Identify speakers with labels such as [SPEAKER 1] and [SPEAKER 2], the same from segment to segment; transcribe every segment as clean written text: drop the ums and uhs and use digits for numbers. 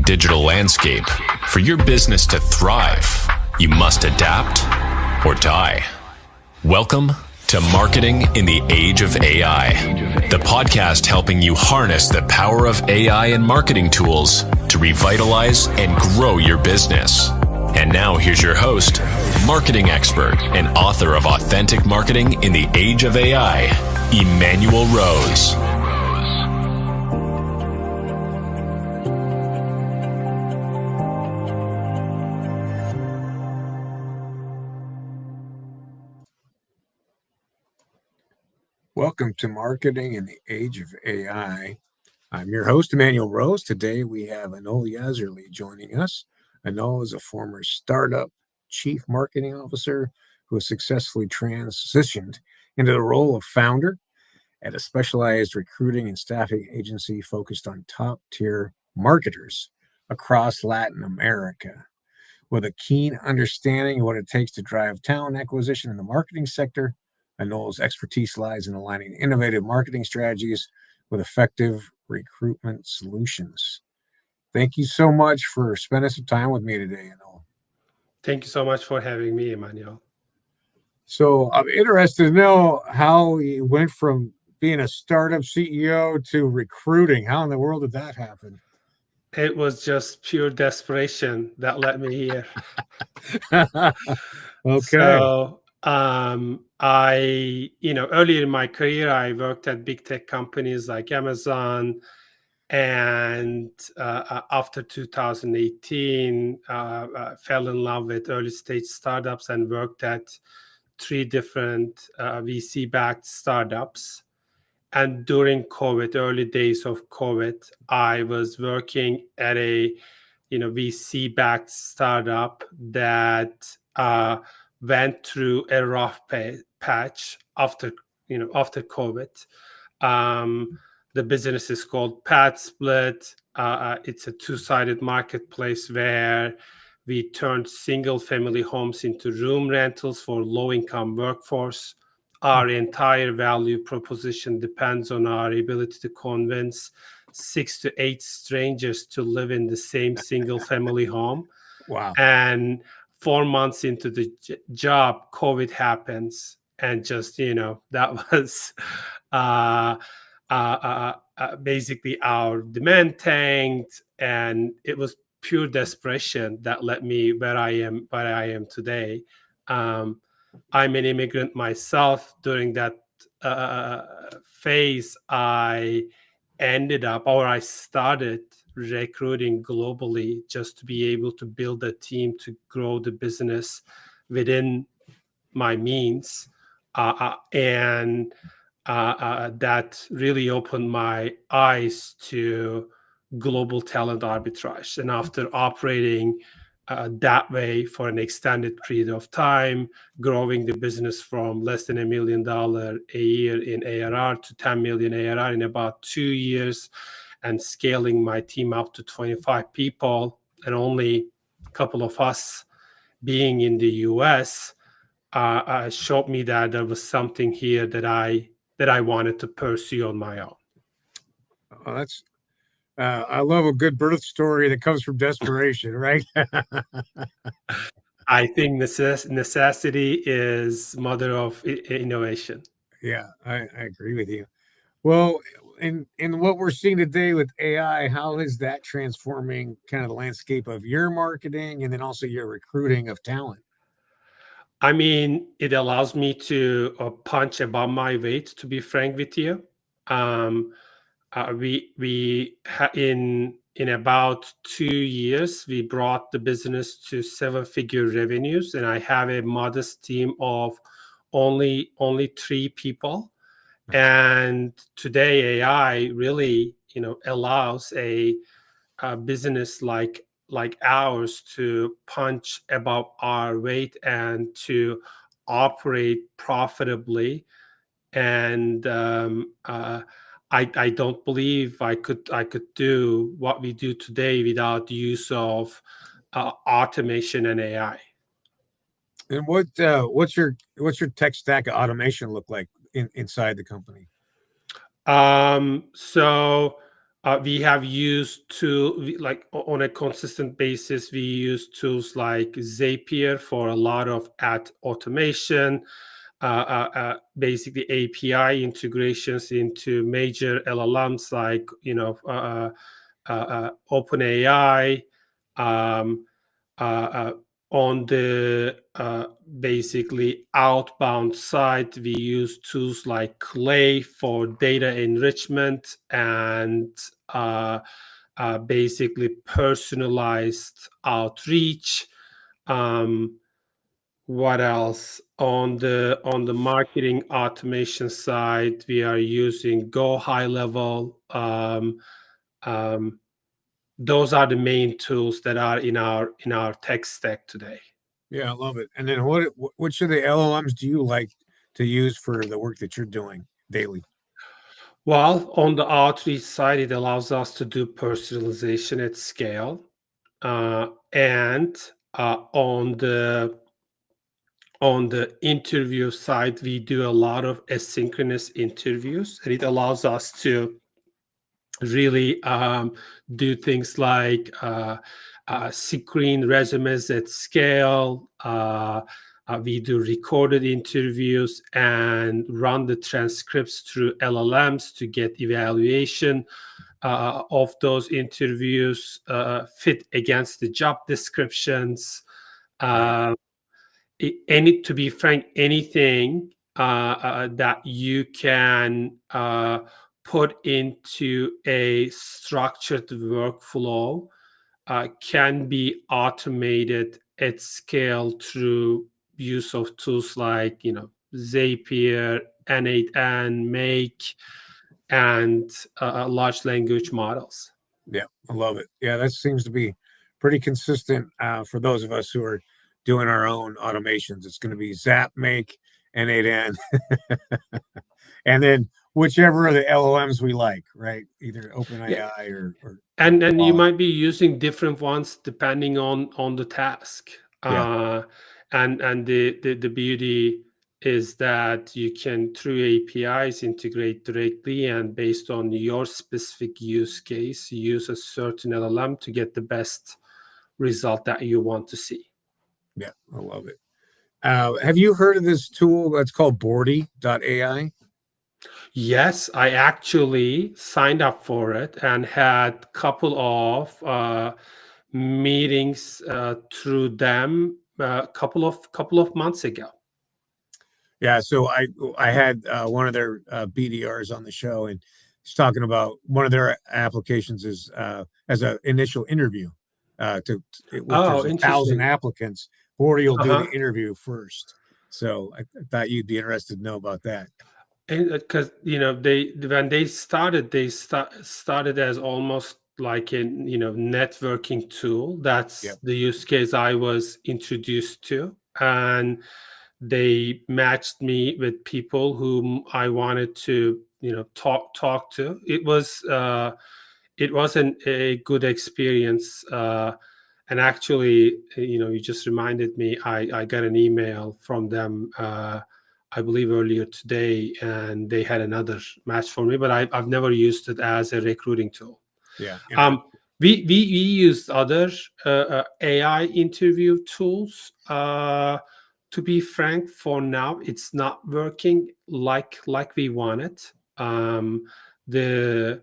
[SPEAKER 1] digital landscape, for your business to thrive, you must adapt or die. Welcome to Marketing in the Age of AI, the podcast helping you harness the power of AI and marketing tools to revitalize and grow your business. And now here's your host, marketing expert and author of Authentic Marketing in the Age of AI, Emmanuel Rose.
[SPEAKER 2] Welcome to Marketing in the Age of AI. I'm your host, Emmanuel Rose. Today we have Anil Yasyerli joining us. Anil is a former startup chief marketing officer who has successfully transitioned into the role of founder at a specialized recruiting and staffing agency focused on top-tier marketers across Latin America. With a keen understanding of what it takes to drive talent acquisition in the marketing sector, Anil's expertise lies in aligning innovative marketing strategies with effective recruitment solutions. Thank you so much for spending some time with me today, Anil.
[SPEAKER 3] Thank you so much for having me, Emmanuel.
[SPEAKER 2] So I'm interested to know how you went from being a startup CEO to recruiting. How in the world did that happen?
[SPEAKER 3] It was just pure desperation that led me here.
[SPEAKER 2] Okay.
[SPEAKER 3] So, earlier in my career, I worked at big tech companies like Amazon. And after 2018, fell in love with early stage startups and worked at 3 different VC-backed startups. And during COVID, early days of COVID, I was working at a VC-backed startup that went through a rough patch after COVID. The business is called PadSplit. It's a two-sided marketplace where we turned single-family homes into room rentals for low-income workforce. Our entire value proposition depends on our ability to convince 6 to 8 strangers to live in the same single-family home.
[SPEAKER 2] Wow.
[SPEAKER 3] And 4 months into the job, COVID happens, and just that was basically our demand tanked, and it was pure desperation that led me where I am today. I'm an immigrant myself. During that phase, I started recruiting globally just to be able to build a team to grow the business within my means. And that really opened my eyes to global talent arbitrage. And after operating that way for an extended period of time, growing the business from less than $1 million a year in ARR to 10 million ARR in about 2 years, and scaling my team up to 25 people, and only a couple of us being in the US, showed me that there was something here that I wanted to pursue on my own.
[SPEAKER 2] Oh, I love a good birth story that comes from desperation, right?
[SPEAKER 3] I think necessity is mother of innovation.
[SPEAKER 2] Yeah, I agree with you. Well, in what we're seeing today with AI, how is that transforming kind of the landscape of your marketing and then also your recruiting of talent?
[SPEAKER 3] I mean, it allows me to punch above my weight, to be frank with you. In about 2 years, we brought the business to 7-figure revenues, and I have a modest team of only 3 people. And today, AI really, allows a business like ours to punch above our weight and to operate profitably. And I don't believe I could do what we do today without the use of automation and AI.
[SPEAKER 2] And what's your tech stack automation look like inside the company?
[SPEAKER 3] So We have used like on a consistent basis. We use tools like Zapier for a lot of ad automation, basically API integrations into major LLMs like OpenAI. Um, uh, uh, on the basically outbound side, we use tools like Clay for data enrichment and basically personalized outreach. What else? On the marketing automation side, we are using Go High Level. Um, those are the main tools that are in our tech stack today.
[SPEAKER 2] Yeah, I love it. And then which of the LLMs do you like to use for the work that you're doing daily?
[SPEAKER 3] Well, on the outreach side, it allows us to do personalization at scale, and on the interview side, we do a lot of asynchronous interviews, and it allows us to really do things like screen resumes at scale. We do recorded interviews and run the transcripts through LLMs to get evaluation of those interviews, fit against the job descriptions.
[SPEAKER 2] Right.
[SPEAKER 3] Uh, to be frank, anything that you can put into a structured workflow can be automated at scale through use of tools like Zapier, N8N, Make, and large language models.
[SPEAKER 2] Yeah, I love it. Yeah, that seems to be pretty consistent for those of us who are doing our own automations. It's going to be Zap, Make, and 8N, and then whichever of the LLMs we like, right? Either
[SPEAKER 3] Yeah,
[SPEAKER 2] OpenAI or
[SPEAKER 3] and you
[SPEAKER 2] Claude.
[SPEAKER 3] might be using different ones depending on the task.
[SPEAKER 2] Yeah,
[SPEAKER 3] And the beauty is that you can, through APIs, integrate directly, and based on your specific use case, use a certain LLM to get the best result that you want to see.
[SPEAKER 2] yeah, I love it. Have you heard of this tool that's called Bordy.ai?
[SPEAKER 3] Yes, I actually signed up for it and had couple of meetings through them a couple of months ago.
[SPEAKER 2] Yeah, so I had one of their BDRs on the show, and he's talking about one of their applications is as an initial interview. If there's
[SPEAKER 3] Oh,
[SPEAKER 2] 1,000
[SPEAKER 3] interesting.
[SPEAKER 2] applicants, Bordy will do the
[SPEAKER 3] Uh-huh.
[SPEAKER 2] interview first. So I thought you'd be interested to know about that.
[SPEAKER 3] And because they when they started, started as almost like a networking tool. That's
[SPEAKER 2] Yep.
[SPEAKER 3] the use case I was introduced to, and they matched me with people whom I wanted to talk to. It wasn't a good experience. And actually, you just reminded me. I got an email from them. I believe earlier today, and they had another match for me, but I've never used it as a recruiting tool.
[SPEAKER 2] Yeah.
[SPEAKER 3] Um, we used other AI interview tools. To be frank, for now, it's not working like we want it. The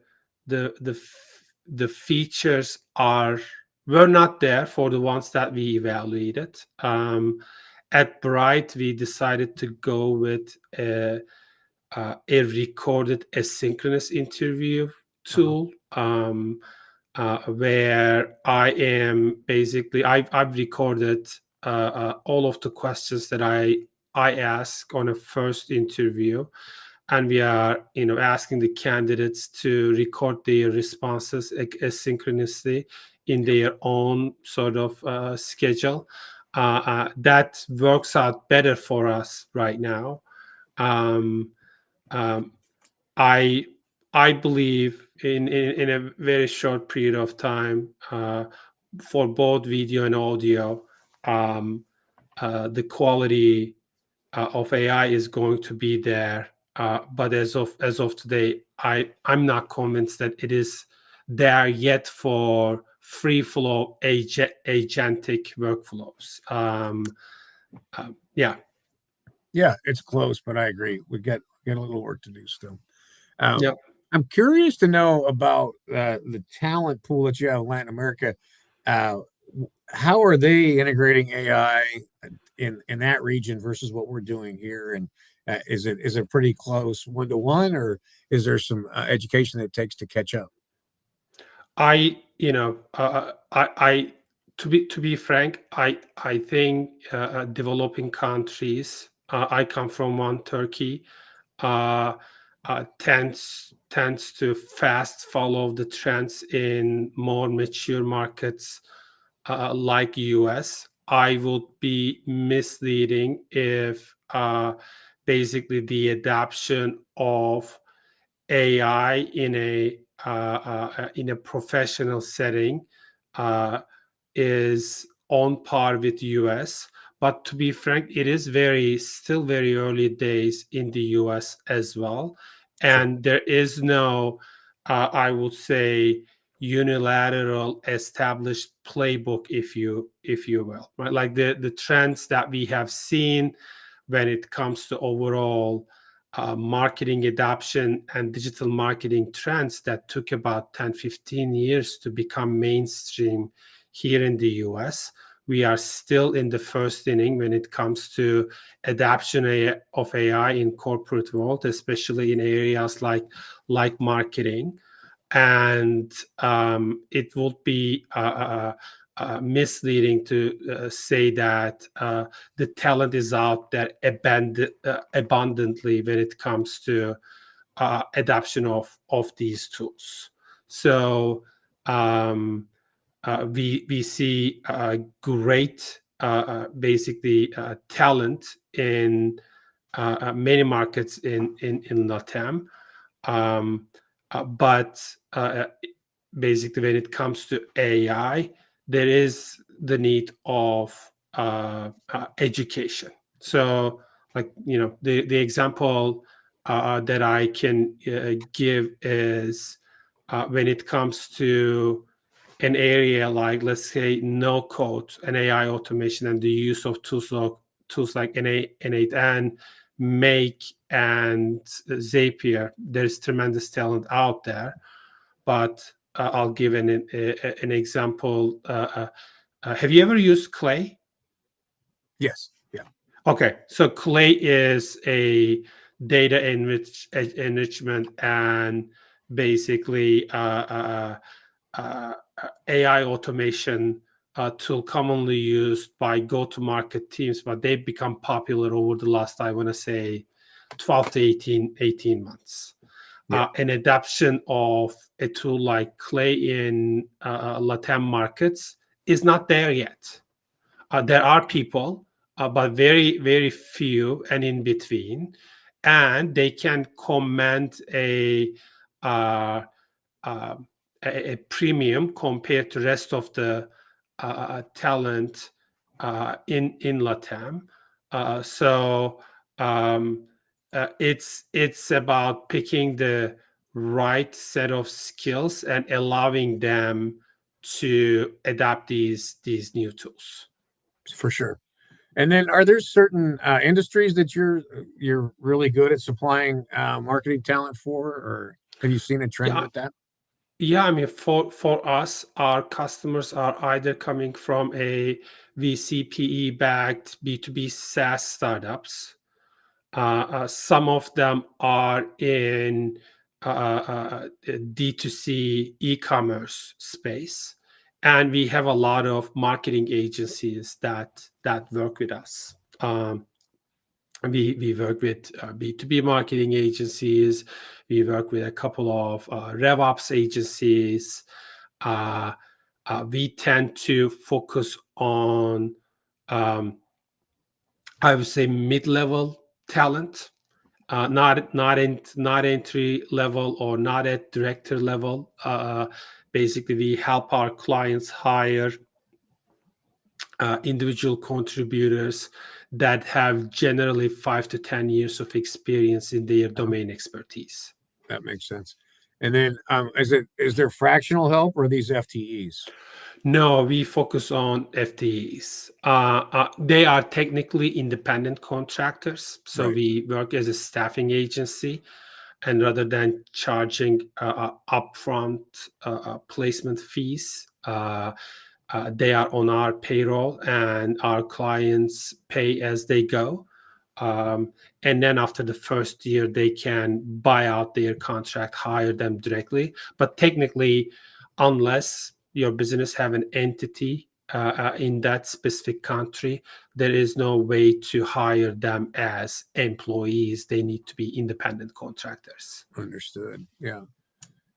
[SPEAKER 3] the features were not there for the ones that we evaluated. At Bright, we decided to go with a recorded asynchronous interview
[SPEAKER 2] Uh-huh.
[SPEAKER 3] tool, where I am basically I've recorded all of the questions that I ask on a first interview, and we are asking the candidates to record their responses asynchronously in their own sort of schedule. That works out better for us right now. um, um, I I believe in a very short period of time, for both video and audio, um, the quality of AI is going to be there. But as of today, I'm not convinced that it is there yet for free flow agentic workflows. Yeah.
[SPEAKER 2] Yeah, it's close, but I agree. We got a little work to do still. Um,
[SPEAKER 3] Yeah.
[SPEAKER 2] I'm curious to know about the talent pool that you have in Latin America. Uh, how are they integrating AI in that region versus what we're doing here? And is it pretty close 1-to-1, or is there some education that it takes to catch up?
[SPEAKER 3] I to be frank, I think developing countries. I come from one, Turkey. Uh, tends to fast follow the trends in more mature markets like US. I would be misleading if basically the adoption of AI in a professional setting uh, is on par with US. But to be frank, it is still very early days in the US as well,
[SPEAKER 2] Sure.
[SPEAKER 3] and there is no, I would say, unilateral established playbook, if you will, right? Like the trends that we have seen when it comes to overall marketing adoption and digital marketing trends that took about 10-15 years to become mainstream here in the US. We are still in the first inning when it comes to adoption of AI in corporate world, especially in areas like marketing. And it would be misleading to say that the talent is out there abundantly when it comes to adoption of these tools. So we see great basically talent in many markets in LATAM. Um, but basically, when it comes to AI, there is the need of education. So, like the example that I can give is when it comes to an area like, let's say, no code and AI automation and the use of tools like N8N, Make, and Zapier. There's tremendous talent out there, but I'll give an example. Have you ever used Clay?
[SPEAKER 2] Yes. Yeah.
[SPEAKER 3] Okay, so Clay is a data enrichment and basically AI automation tool commonly used by go-to-market teams, but they've become popular over the last, I want to say, 12 to 18 months.
[SPEAKER 2] Yeah.
[SPEAKER 3] An adoption of a tool like Clay in LATAM markets is not there yet. There are people, but very, very few and in between, and they can command uh, uh, a premium compared to rest of the talent in LATAM. So it's about picking the right set of skills and allowing them to adapt these new tools.
[SPEAKER 2] For sure. And then, are there certain industries that you're really good at supplying marketing talent for, or have you seen a trend
[SPEAKER 3] Yeah,
[SPEAKER 2] with that?
[SPEAKER 3] yeah. I mean, for us, our customers are either coming from a VC/PE backed B2B SaaS startups. Some of them are in D2C e-commerce space, and we have a lot of marketing agencies that work with us. We work with B2B marketing agencies. We work with a couple of RevOps agencies. Uh, we tend to focus on, I would say, mid-level talent, not entry level or not at director level. Basically, we help our clients hire individual contributors that have generally 5 to 10 years of experience in their
[SPEAKER 2] Uh,
[SPEAKER 3] domain expertise.
[SPEAKER 2] that makes sense. And then is there fractional help or are these FTEs?
[SPEAKER 3] No, we focus on FTEs. They are technically independent contractors, so
[SPEAKER 2] Right.
[SPEAKER 3] we work as a staffing agency, and rather than charging upfront placement fees, they are on our payroll, and our clients pay as they go. And then after the first year, they can buy out their contract, hire them directly. But technically, unless your business have an entity in that specific country, there is no way to hire them as employees. They need to be independent contractors.
[SPEAKER 2] Understood. Yeah.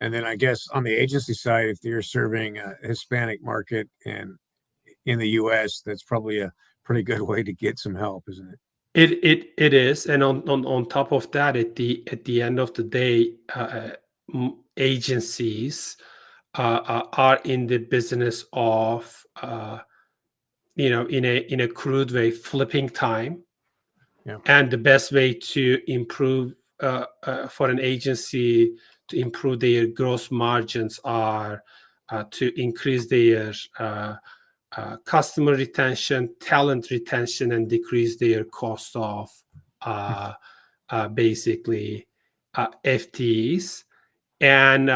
[SPEAKER 2] And then I guess on the agency side, if you're serving a Hispanic market and in the US, that's probably a pretty good way to get some help, isn't it?
[SPEAKER 3] It is, and on top of that, at the end of the day, agencies are in the business of in a crude way, flipping time.
[SPEAKER 2] Yeah.
[SPEAKER 3] And the best way to improve for an agency to improve their gross margins are to increase their customer retention, talent retention, and decrease their cost of uh, basically FTEs. And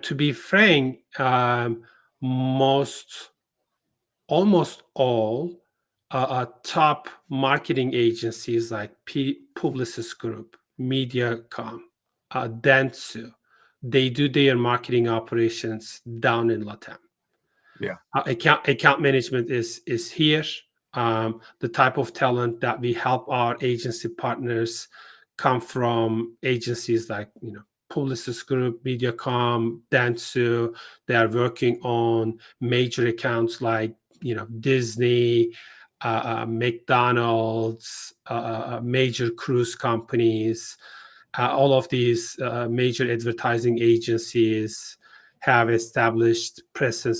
[SPEAKER 3] to be frank, almost all top marketing agencies like Publicis Group, MediaCom, Dentsu, they do their marketing operations down in Latam.
[SPEAKER 2] Yeah.
[SPEAKER 3] Account management is here. The type of talent that we help our agency partners come from agencies like Publicis Group, MediaCom, Dentsu. They are working on major accounts like Disney, McDonald's, major cruise companies. All of these major advertising agencies have established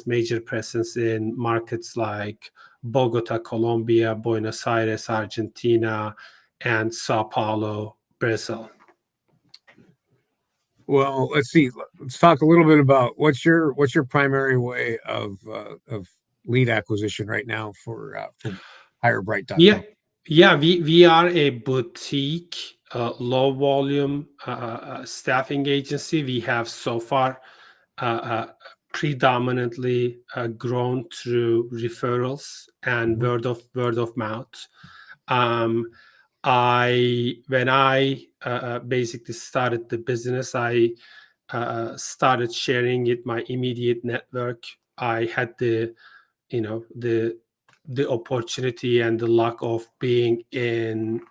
[SPEAKER 3] major presence in markets like Bogota, Colombia, Buenos Aires, Argentina, and Sao Paulo, Brazil.
[SPEAKER 2] Well, let's see. Let's talk a little bit about what's your primary way of lead acquisition right now for HireBright.com.
[SPEAKER 3] Yeah, we are a boutique, low volume staffing agency. We have so far predominantly grown through referrals and word of mouth. When I basically started the business, I started sharing it my immediate network. I had the opportunity and the luck of being in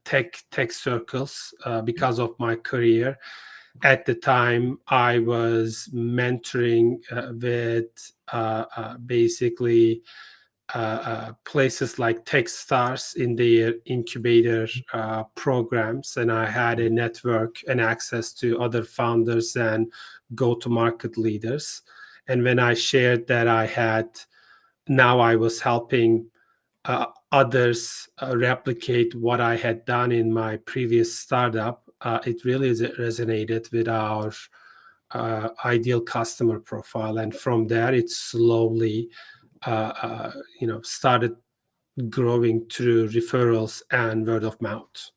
[SPEAKER 3] tech circles because of my career. At the time, I was mentoring with basically places like Techstars in their incubator programs, and I had a network and access to other founders and go-to-market leaders. And when I shared that now I was helping others replicate what I had done in my previous startup, it really resonated with our ideal customer profile. And from there, it slowly started growing through referrals and word of mouth.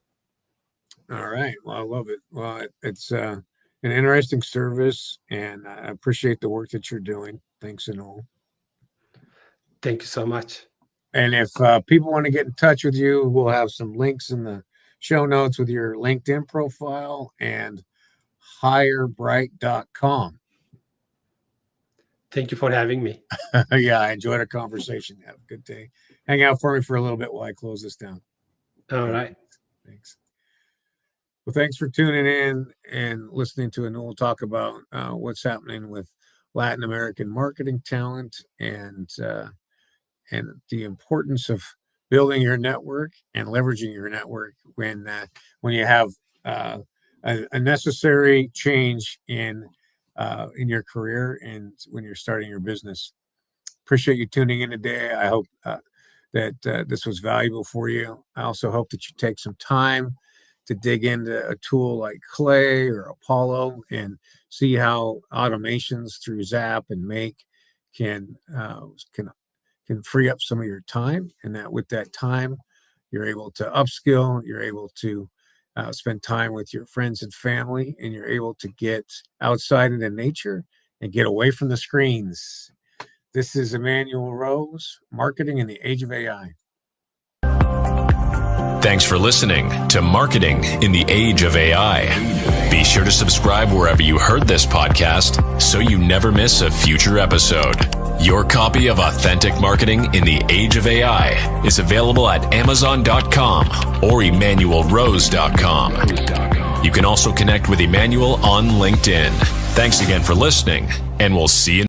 [SPEAKER 2] All right. Well, I love it. Well, it's an interesting service, and I appreciate the work that you're doing. Thanks, Anil.
[SPEAKER 3] Thank you so much.
[SPEAKER 2] And if people want to get in touch with you, we'll have some links in the show notes with your LinkedIn profile and HireBright.com.
[SPEAKER 3] Thank you for having me.
[SPEAKER 2] Yeah, I enjoyed our conversation. Have a good day. Hang out for me for a little bit while I close this down.
[SPEAKER 3] All right.
[SPEAKER 2] Thanks. Well, thanks for tuning in and listening to Anil talk about what's happening with Latin American marketing talent and the importance of building your network and leveraging your network when you have a necessary change in your career and when you're starting your business. Appreciate you tuning in today. I hope that this was valuable for you. I also hope that you take some time to dig into a tool like Clay or Apollo and see how automations through Zap and Make can free up some of your time, and that with that time, you're able to upskill, you're able to spend time with your friends and family, and you're able to get outside into nature and get away from the screens. This is Emmanuel Rose, Marketing in the Age of AI.
[SPEAKER 1] Thanks for listening to Marketing in the Age of AI. Be sure to subscribe wherever you heard this podcast so you never miss a future episode. Your copy of Authentic Marketing in the Age of AI is available at Amazon.com or EmmanuelRose.com. You can also connect with Emmanuel on LinkedIn. Thanks again for listening, and we'll see you